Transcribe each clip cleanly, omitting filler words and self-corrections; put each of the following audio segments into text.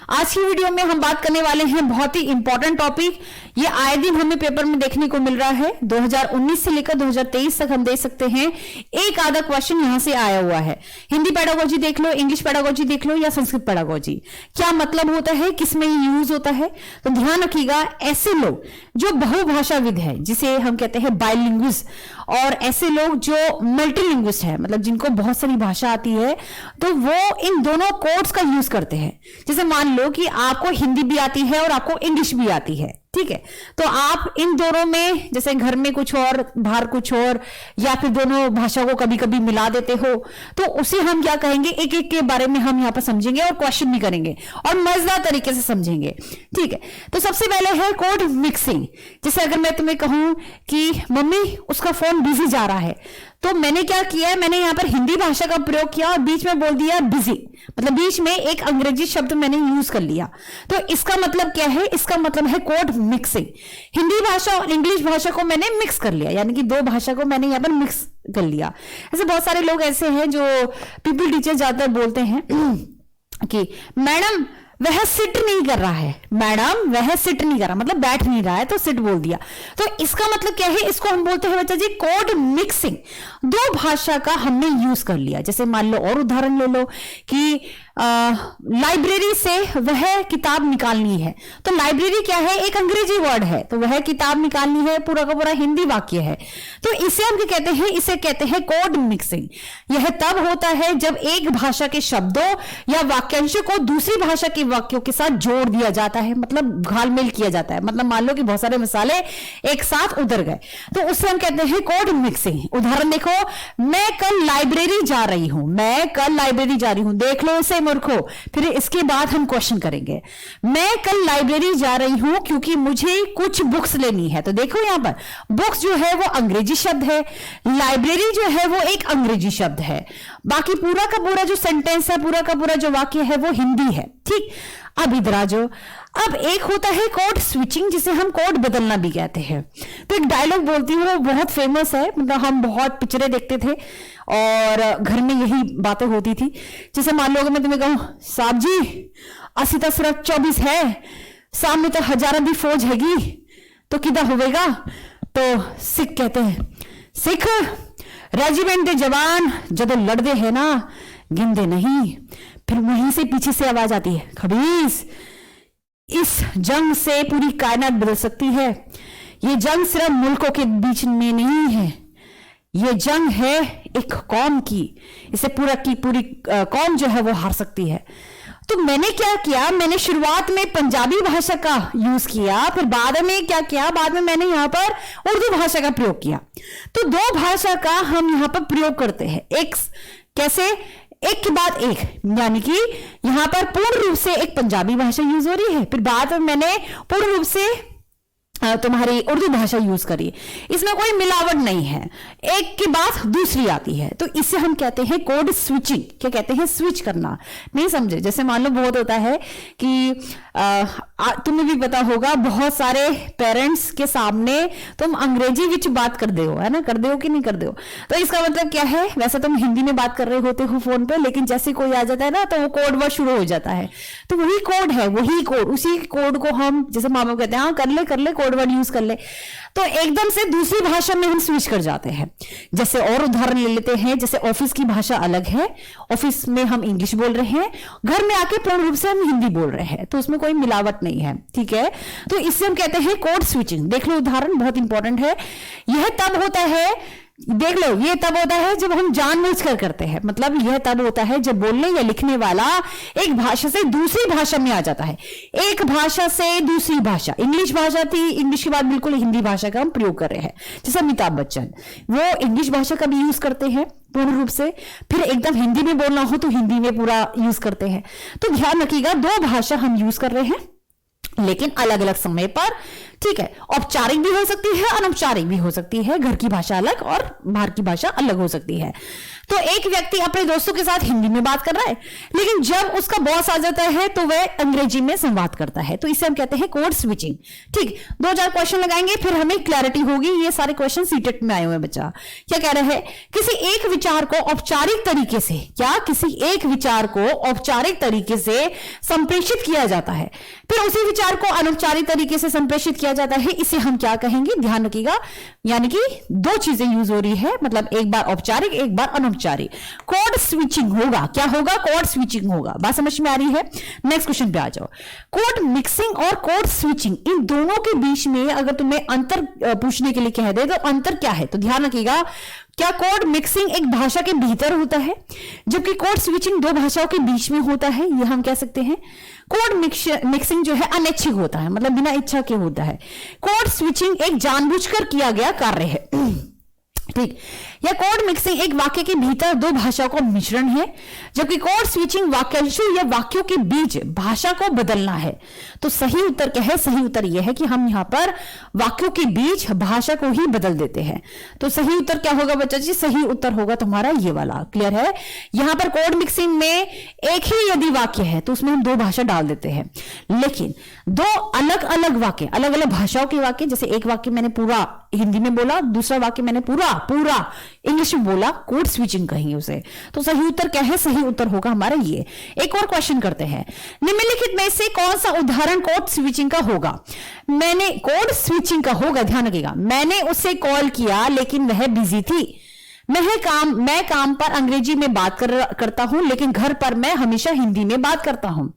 आज की वीडियो में हम बात करने वाले हैं बहुत ही इंपॉर्टेंट टॉपिक। ये आए दिन हमें पेपर में देखने को मिल रहा है। 2019 से लेकर 2023 तक हम देख सकते हैं एक आधा क्वेश्चन यहां से आया हुआ है। हिंदी पेडागोजी देख लो, इंग्लिश पेडागोजी देख लो या संस्कृत पेडागोजी, क्या मतलब होता है, किसमें ये यूज होता है। तो ध्यान रखिएगा, ऐसे लोग जो बहुभाषाविद है जिसे हम कहते हैं बाइलिंग्विस्ट, और ऐसे लोग जो मल्टीलिंग्विस्ट है मतलब जिनको बहुत सारी भाषा आती है, तो वो इन दोनों कोड्स का यूज करते हैं। जैसे मान लो कि आपको हिंदी भी आती है और आपको इंग्लिश भी आती है, ठीक है, तो आप इन दोनों में जैसे घर में कुछ और बाहर कुछ और, या फिर दोनों भाषा को कभी कभी मिला देते हो, तो उसे हम क्या कहेंगे, एक एक के बारे में हम यहां पर समझेंगे और क्वेश्चन भी करेंगे और मजेदार तरीके से समझेंगे, ठीक है। तो सबसे पहले है कोड मिक्सिंग। जैसे अगर मैं तुम्हें कहूं कि मम्मी उसका फोन बिजी जा रहा है, तो मैंने क्या किया है, मैंने यहां पर हिंदी भाषा का प्रयोग किया और बीच में बोल दिया बिजी, मतलब बीच में एक अंग्रेजी शब्द मैंने यूज कर लिया। तो इसका मतलब क्या है, इसका मतलब है कोड मिक्सिंग। हिंदी भाषा और इंग्लिश भाषा को मैंने मिक्स कर लिया, यानी कि दो भाषा को मैंने यहां पर मिक्स कर लिया। ऐसे बहुत सारे लोग ऐसे हैं जो पीपल टीचर ज्यादातर बोलते हैं कि मैडम वह सिट नहीं कर रहा है, मैडम वह सिट नहीं कर रहा, मतलब बैठ नहीं रहा है, तो सिट बोल दिया। तो इसका मतलब क्या है, इसको हम बोलते हैं बच्चा जी कोड मिक्सिंग। दो भाषा का हमने यूज कर लिया। जैसे मान लो और उदाहरण ले लो कि लाइब्रेरी से वह किताब निकालनी है, तो लाइब्रेरी क्या है, एक अंग्रेजी वर्ड है, तो वह किताब निकालनी है पूरा का पूरा हिंदी वाक्य है। तो इसे हम क्या कहते हैं, इसे कहते हैं कोड मिक्सिंग। यह तब होता है जब एक भाषा के शब्दों या वाक्यांशों को दूसरी भाषा के वाक्यों के साथ जोड़ दिया जाता है, मतलब घालमेल किया जाता है। मतलब मान लो कि बहुत सारे मसाले एक साथ उतर गए, तो उसे हम कहते हैं कोड मिक्सिंग। उदाहरण देखो, मैं कल लाइब्रेरी जा रही हूं, मैं कल लाइब्रेरी जा रही हूं, देख लो इसे मूर्खो। फिर इसके बाद हम क्वेश्चन करेंगे, मैं कल लाइब्रेरी जा रही हूं क्योंकि मुझे कुछ बुक्स लेनी है। तो देखो यहां पर बुक्स जो है वो अंग्रेजी शब्द है, लाइब्रेरी जो है वो एक अंग्रेजी शब्द है, बाकी पूरा का पूरा जो सेंटेंस है, पूरा का पूरा जो वाक्य है वो हिंदी है, ठीक। अब इधर आ जाओ, अब एक होता है कोड स्विचिंग, जिसे हम कोड बदलना भी कहते हैं। तो एक डायलॉग बोलती हूँ, वो बहुत फेमस है, मतलब हम बहुत पिक्चरें देखते थे और घर में यही बातें होती थी। जैसे मान लो अगर मैं तुम्हें कहूं, साहब जी असी तो सिर्फ 24 है, सामने तो हजारों दी फौज हैगी, तो किदा होवेगा। तो सिख कहते हैं, सिख रेजिमेंट के जवान जदों लड़ते हैं ना, गिनते नहीं। फिर वहीं से पीछे से आवाज आती है, खबीस इस जंग से पूरी कायनात बदल सकती है। ये जंग सिर्फ मुल्कों के बीच में नहीं है, ये जंग है एक कौम की, इसे पूरा की पूरी कौम जो है वो हार सकती है। तो मैंने क्या किया, मैंने शुरुआत में पंजाबी भाषा का यूज किया, फिर बाद में क्या किया, बाद में मैंने यहां पर उर्दू भाषा का प्रयोग किया। तो दो भाषा का हम यहां पर प्रयोग करते हैं, एक कैसे, एक के बाद एक, यानी कि यहां पर पूर्ण रूप से एक पंजाबी भाषा यूज हो रही है, फिर बाद में मैंने पूर्ण रूप से तुम्हारी उर्दू भाषा यूज करी। इसमें कोई मिलावट नहीं है, एक के बाद दूसरी आती है। तो इसे हम कहते हैं कोड स्विचिंग। क्या कहते हैं, स्विच करना। नहीं समझे, जैसे मान लो बहुत होता है कि तुम्हें भी पता होगा, बहुत सारे पेरेंट्स के सामने तुम अंग्रेजी विच बात कर दे हो, है ना, कर दे हो कि नहीं कर दे हो। तो इसका मतलब क्या है, वैसे तुम हिंदी में बात कर रहे होते हो फोन पे, लेकिन जैसे कोई आ जाता है ना, तो वो कोड वर्ड शुरू हो जाता है। तो वही कोड है, वही कोड, उसी कोड को हम जैसे मामा कहते हैं, हाँ कर ले कोड वर्ड यूज कर ले, तो एकदम से दूसरी भाषा में हम स्विच कर जाते हैं। जैसे और उदाहरण ले लेते हैं, जैसे ऑफिस की भाषा अलग है, ऑफिस में हम इंग्लिश बोल रहे हैं, घर में आके पूर्ण रूप से हम हिंदी बोल रहे हैं, तो उसमें कोई मिलावट नहीं है, ठीक है। तो इससे हम कहते हैं कोड स्विचिंग। देख लो उदाहरण, बहुत इंपॉर्टेंट है। यह तब होता है, देख लो, ये तब होता है जब हम जानबूझकर करते हैं, मतलब यह तब होता है जब बोलने या लिखने वाला एक भाषा से दूसरी भाषा में आ जाता है। एक भाषा से दूसरी भाषा, इंग्लिश भाषा थी, इंग्लिश के बाद बिल्कुल हिंदी भाषा का हम प्रयोग कर रहे हैं। जैसे अमिताभ बच्चन, वो इंग्लिश भाषा का भी यूज करते हैं पूर्ण रूप से, फिर एकदम हिंदी में बोलना हो तो हिंदी में पूरा यूज करते हैं। तो ध्यान रखिएगा, दो भाषा हम यूज कर रहे हैं, लेकिन अलग अलग समय पर, ठीक है। औपचारिक भी हो सकती है, अनौपचारिक भी हो सकती है, घर की भाषा अलग और बाहर की भाषा अलग हो सकती है। तो एक व्यक्ति अपने दोस्तों के साथ हिंदी में बात कर रहा है, लेकिन जब उसका बॉस आ जाता है तो वह अंग्रेजी में संवाद करता है, तो इसे हम कहते हैं कोड स्विचिंग। ठीक, 2000 क्वेश्चन लगाएंगे, फिर हमें क्लैरिटी होगी। ये सारे क्वेश्चन सीटेट में आए हुए हैं। बच्चा क्या कह रहा है, किसी एक विचार को औपचारिक तरीके से, क्या किसी एक विचार को औपचारिक तरीके से संप्रेषित किया जाता है, फिर उसी विचार को अनौपचारिक तरीके से संप्रेषित किया जाता है, इसे हम क्या कहेंगे, ध्यान रखिएगा। यानी कि दो चीजें यूज हो रही है, मतलब एक बार औपचारिक एक बार अनौपचारिक। कोड स्विचिंग होगा, क्या होगा, कोड स्विचिंग होगा। बात समझ में आ रही है। नेक्स्ट क्वेश्चन पे आ जाओ। कोड मिक्सिंग और कोड स्विचिंग, इन दोनों के बीच में अगर तुम्हें अंतर पूछने के लिए कह दे तो अंतर क्या है, तो ध्यान रखिएगा। क्या कोड मिक्सिंग एक भाषा के भीतर होता है, जबकि कोड स्विचिंग दो भाषाओं के बीच में होता है, यह हम कह सकते हैं। कोड मिक्सिंग जो है अनैच्छिक होता है, मतलब बिना इच्छा के होता है। कोड स्विचिंग एक जानबूझकर किया गया कार्य है। ठीक, या कोड मिक्सिंग एक वाक्य के भीतर दो भाषाओं का मिश्रण है, जबकि कोड स्विचिंग वाक्यांशों या वाक्यों के बीच भाषा को बदलना है। तो सही उत्तर क्या है, सही उत्तर यह है कि हम यहां पर वाक्यों के बीच भाषा को ही बदल देते हैं। तो सही उत्तर क्या होगा बच्चा जी, सही उत्तर होगा तुम्हारा ये वाला। क्लियर है। यहां पर कोड मिक्सिंग में एक ही यदि वाक्य है तो उसमें हम दो भाषा डाल देते हैं, लेकिन दो अलग अलग वाक्य, अलग अलग भाषाओं के वाक्य, जैसे एक वाक्य मैंने पूरा हिंदी में बोला, दूसरा वाक्य मैंने पूरा इंग्लिश में बोला, कोड स्विचिंग कहेंगे उसे। तो सही उत्तर क्या है, सही उत्तर होगा हमारा ये। एक और क्वेश्चन करते हैं, निम्नलिखित में से कौन सा उदाहरण कोड स्विचिंग का होगा। मैंने कोड स्विचिंग का होगा, ध्यान रखिएगा। मैंने उसे कॉल किया लेकिन वह बिजी थी। मैं काम पर अंग्रेजी में बात करता हूं, लेकिन घर पर मैं हमेशा हिंदी में बात करता हूं।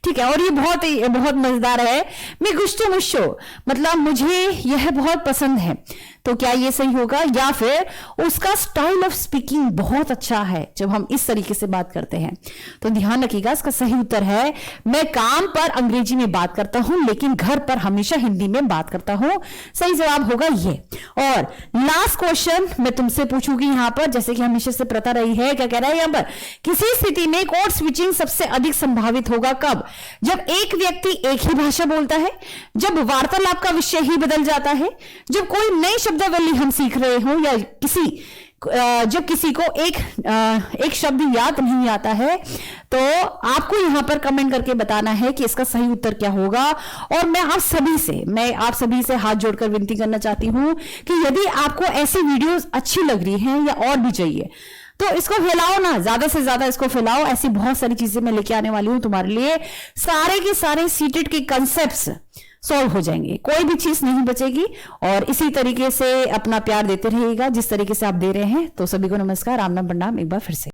ठीक है, और ये बहुत मजेदार है। मैं गुस्टो मुश्शो, मतलब मुझे यह बहुत पसंद है। तो क्या ये सही होगा, या फिर उसका स्टाइल ऑफ स्पीकिंग बहुत अच्छा है जब हम इस तरीके से बात करते हैं। तो ध्यान रखिएगा, इसका सही उत्तर है मैं काम पर अंग्रेजी में बात करता हूं, लेकिन घर पर हमेशा हिंदी में बात करता हूं। सही जवाब होगा ये। और लास्ट क्वेश्चन मैं तुमसे पूछूंगी यहां पर, जैसे कि हमेशा से प्रथा रही है। क्या कह रहा है यहां पर, किसी स्थिति में कोड स्विचिंग सबसे अधिक संभावित होगा कब, जब एक व्यक्ति एक ही भाषा बोलता है, जब वार्तालाप का विषय ही बदल जाता है, जब कोई नई शब्दावली हम सीख रहे हो, या जब किसी को एक शब्द याद नहीं आता है। तो आपको यहां पर कमेंट करके बताना है कि इसका सही उत्तर क्या होगा। और मैं आप सभी से हाथ जोड़कर विनती करना चाहती हूं कि यदि आपको ऐसी वीडियोस अच्छी लग रही हैं या और भी चाहिए, तो इसको फैलाओ ना, ज्यादा से ज्यादा इसको फैलाओ। ऐसी बहुत सारी चीजें मैं लेके आने वाली हूं तुम्हारे लिए। सारे के सारे सीटेट के कंसेप्ट्स सॉल्व हो जाएंगे, कोई भी चीज नहीं बचेगी। और इसी तरीके से अपना प्यार देते रहिएगा जिस तरीके से आप दे रहे हैं। तो सभी को नमस्कार, राम नाम प्रणाम एक बार फिर से।